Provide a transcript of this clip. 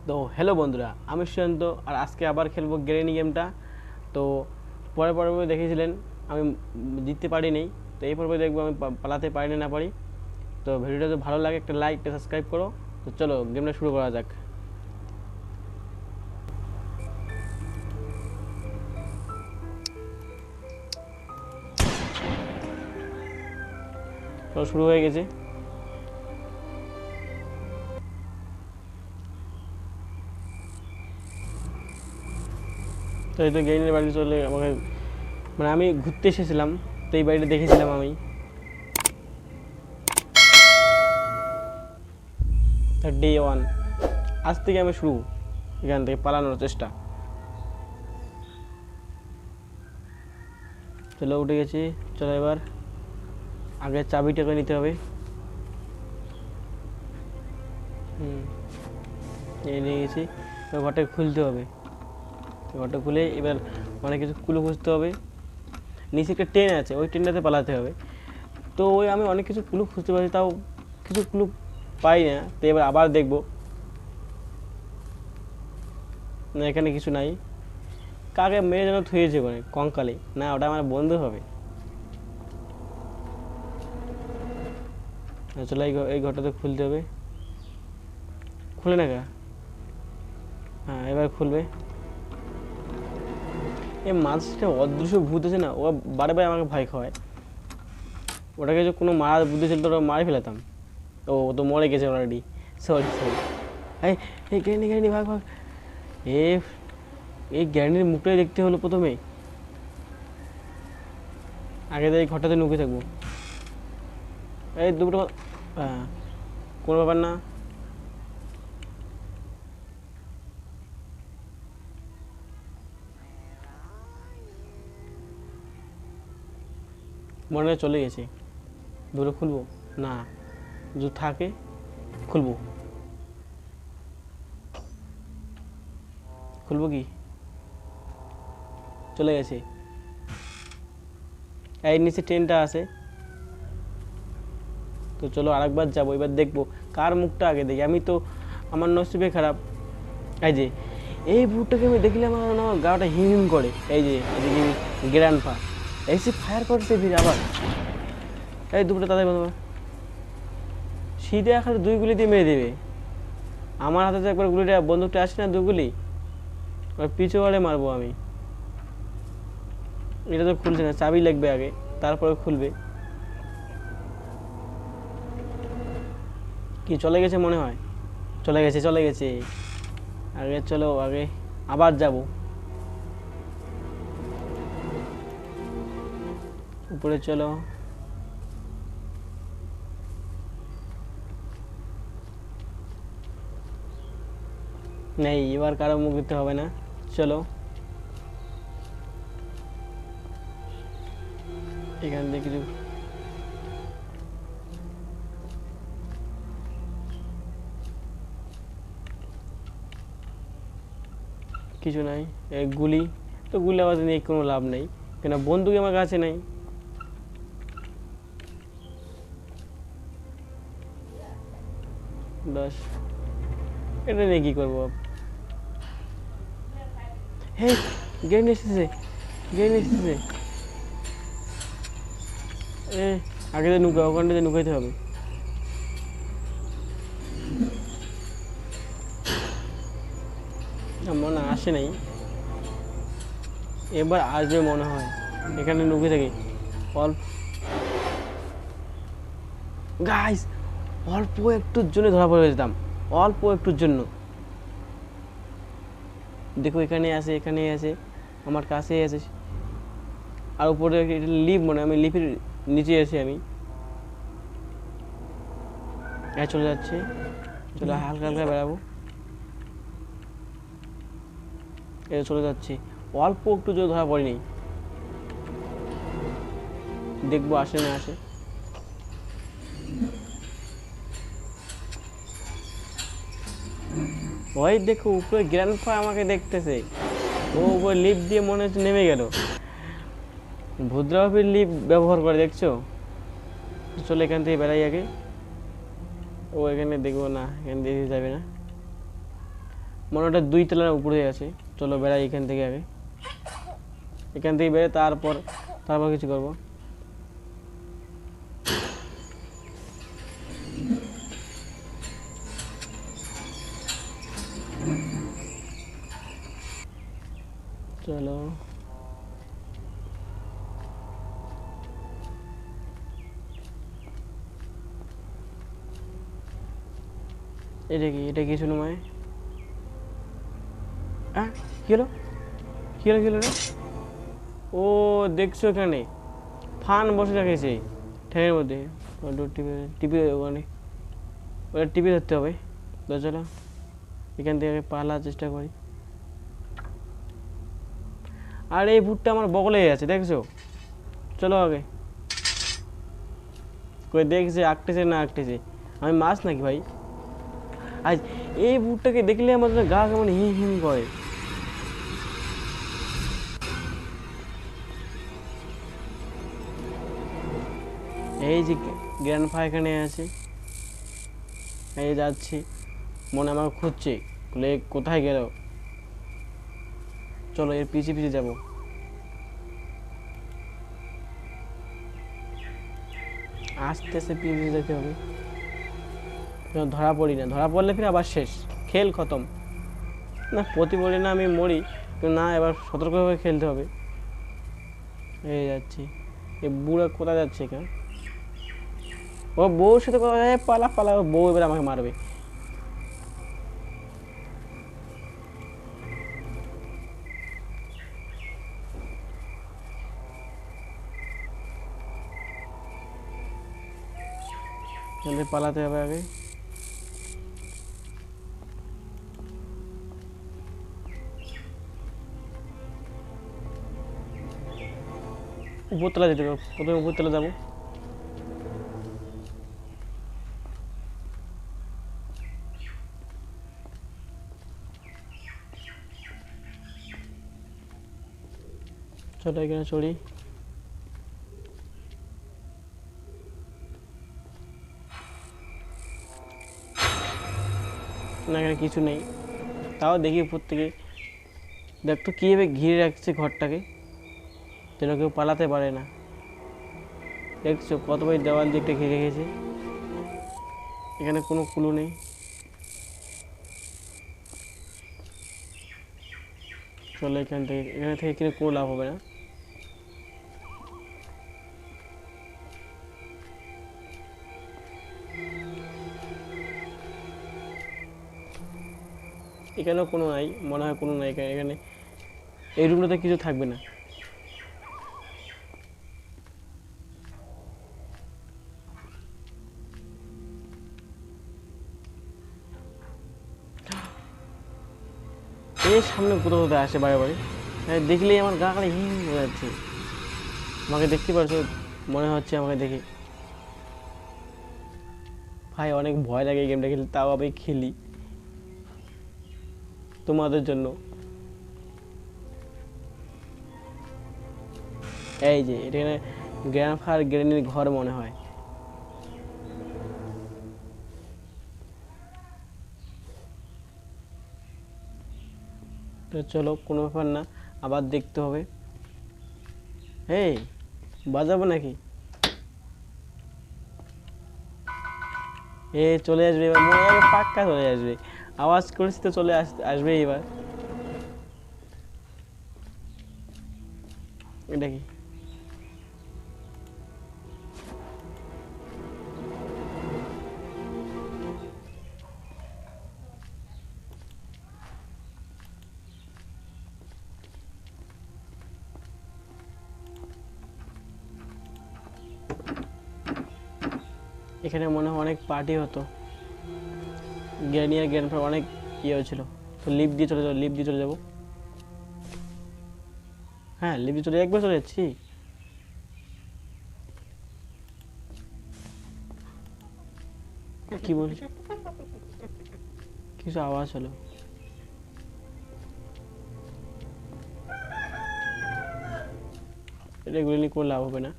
তো হ্যালো বন্ধুরা, আমি সুশান্ত আর আজকে আবার খেলবো গ্রেনি গেমটা। তো পরের পর্বে দেখেছিলেন আমি জিততে পারিনি। তো এই পর্বে দেখবো আমি পালাতে পারি না পারি। তো ভিডিওটা যদি ভালো লাগে একটা লাইক একটা সাবস্ক্রাইব করো। তো চলো গেমটা শুরু করা যাক। চলো শুরু হয়ে গেছে। তো এই তো গ্রেনির বাড়ি চলে আমাকে, মানে আমি ঘুরতে এসেছিলাম, তো এই বাড়িটা দেখেছিলাম আমি। ডে ওয়ান, আজ থেকে আমি শুরু এখান থেকে পালানোর চেষ্টা। চলো উঠে গেছি। চলো এবার আগে চাবিটাকে নিতে হবে। এই নিয়ে গেছি। এবার ঘরটাকে খুলতে হবে। ঘরটা খুলে এবার অনেক কিছু কুলো খুঁজতে হবে। নিচে একটা ট্রেন আছে, ওই ট্রেনটাতে পালাতে হবে। তো ওই আমি অনেক কিছু ক্লু খুঁজতে পারছি, তাও কিছু ক্লু পাই না। তো এবার আবার দেখবো। না, এখানে কিছু নাই। কাকে মেরে যেন থুয়েছে ওখানে কঙ্কালে, না ওটা আমার বন্ধু হবে। চলো এই ঘরটাতে খুলতে হবে। খুলে না কা? হ্যাঁ এবার খুলবে। এই মানুষটা অদৃশ্য ভূত আছে না, ও বারে বারে আমাকে ভয় খাওয়ায়। ওটাকে যে কোনো মারা বুদ্ধি ছিল তো ওটা মারে ফেলাতাম। ও তো মরে গেছে অলরেডি। Sorry sorry. এই এই গ্যান্ডি গ্যান্ডি ভাগ ভাগ। এ এই গ্যান্ডির মুখটাই দেখতে হলো প্রথমে। আগে তো এই ঘরটাতে নুকে থাকবো। এই দুটো, হ্যাঁ কোনো ব্যাপার না। মনে হয় চলে গেছে। দুটো খুলবো না, যদি থাকে খুলবো। খুলবো কি? চলে গেছে। এই নিচে ট্রেনটা আছে। তো চলো আরেকবার যাবো, এবার দেখবো কার মুখটা আগে দেখি। আমি তো, আমার নসিবে খারাপ। এই যে এই ভূতটাকে আমি দেখলে আমার গাটা হিম হিম করে। এই যে এদিকে গ্র্যান্ড পা এসে ফায়ার করছে ফিরে আবার। এই দুপুরে তাদের বন্ধু শীতে এখন দুই গুলি দিয়ে মেরে দেবে। আমার হাতে তো একবার গুলিটা বন্দুকটা আসে না, দুগুলি ওর পিছু বাড়ে মারবো আমি। এটা তো খুলছে না, চাবি লাগবে আগে, তারপরে খুলবে। কি চলে গেছে মনে হয়? চলে গেছে চলে গেছে। আগে চলো আগে আবার যাব উপরে। চলো নেই, এবার কারো মুখ দিতে হবে না। চলো এখান থেকে কিছু, কিছু নাই। গুলি, তো গুলি আবার নিয়ে কোনো লাভ নেই, কেন বন্দুক আমার কাছে নেই। বাস, এটা নিয়ে কী করবো? হে গেম এসেছে, গেম এসেছে। এ আগে তো নুকা, ওখানটাতে নুকাইতে হবে। মনে আসে নাই, এবার আসবে মনে হয়। এখানে নুকে থাকি অল্প। গাইস, অল্প একটুর জন্য ধরা পড়ে যেতাম, অল্প একটুর জন্য। দেখো এখানে আছে, এখানে আছে, আমার কাছেই আছে। আর উপরে লিফ, মনে আমি লিফের নিচে আছি আমি। হ্যাঁ চলে যাচ্ছে। চলো হালকা হালকা বেড়াবো। এটা চলে যাচ্ছে, অল্প একটু জন্য ধরা পড়েনি। দেখবো আসে না আসে। ওই দেখো উপরে গ্র্যান্ডপা আমাকে দেখতেছে। ও উপরে লিফট দিয়ে মনে হচ্ছে নেমে গেল। ভদ্রভাবে লিফট ব্যবহার করে দেখছো। চলো এখান থেকে বেড়াই আগে। ও এখানে দেখবো না, এখানে দেখে যাবে না। মনে হয় 2 তলার উপরে আছে। চলো বেড়াই এখান থেকে আগে, এখান থেকে বেড়ে তারপর কিছু করবো। চলো এটা কি শুনো মায়? হ্যাঁ কি হলো রে? ও দেখছো এখানে ফান বসে রেখেছে ঠ্যাঙের মধ্যে, টিপে টিপে ওখানে ওটা টিপে ধরতে হবে। তো চলো এখান থেকে পালার চেষ্টা করি। আর এই ভুটটা আমার বগলে আছে দেখছো, চলো আগে কই দেখছে আঁকতেছে না আঁকতেছে, আমি মাছ নাকি ভাই? আজ এই ভুটটাকে দেখলে আমাদের গা কেমন হিম হিম করে। এই যে গ্র্যান্ডপা এখানে আছে, এই যাচ্ছি, মনে আমাকে খুঁজছে, বলে কোথায় গেল? চলো এর পিছিয়ে পিছিয়ে যাবো। আস্তে আস্তে পিছিয়ে যেতে হবে, ধরা পড়ি না, ধরা পড়লে ফির আবার শেষ, খেল খতম। না প্রতি বলি না আমি মরি, কিন্তু না এবার সতর্কভাবে খেলতে হবে। এই যাচ্ছি, এ বুড়া কোথায় যাচ্ছে এখানে? ও বউর সাথে কথা, পালা পালা, বউ এবার আমাকে মারবে। জলদি পালাতে হবে আগে। উপরতলা যেতে হবে, প্রথমে উপরতলা যাবো। চলো এখানে চড়ি। না এখানে কিছু নেই, তাও দেখি উপর থেকে দেখতো কীভাবে ঘিরে রাখছে ঘরটাকে, যেন কেউ পালাতে পারে না। দেখছো কতবার দেওয়াল দিকটা ঘিরে রেখেছে, এখানে কোনো কুলু নেই। চলো এখান থেকে কিনে কোনো লাভ হবে না। এখানেও কোনো নাই, মনে হয় কোনো নাই এখানে, এই রুমটাতে কিছু থাকবে না। এই সামনে কোথাও কোথাও আসে বারে বারে, দেখলেই আমার গা কালে হিম হয়ে যাচ্ছে। আমাকে দেখতে পারছো, মনে হচ্ছে আমাকে দেখে। ভাই অনেক ভয় লাগে এই গেমটা খেলতে, তাও আমি খেলি তোমাদের জন্য। এই যে এখানে গ্র্যান্ডপা আর গ্র্যানির ঘর মনে হয়। তো চলো কোনো ব্যাপার না, আবার দেখতে হবে। এই বাজাবো নাকি? এ চলে আসবে এবার, মনে হয় পাক্কা চলে আসবে, আওয়াজ করেছি তো চলে আসবে এবার। এটা কি? এখানে মনে হয় অনেক পার্টি হতো, গ্র্যানি আর গ্র্যান্ডপার অনেক ইয়ে হয়েছিল। তো লিফট দিয়ে চলে যাবো, লিফট দিয়ে চলে যাবো। হ্যাঁ লিফট দিয়ে চলে, একবার চলে যাচ্ছি। কি বলছি, কিছু আওয়াজ হলো, এটা এগুলো নিয়ে কোনো লাভ হবে না।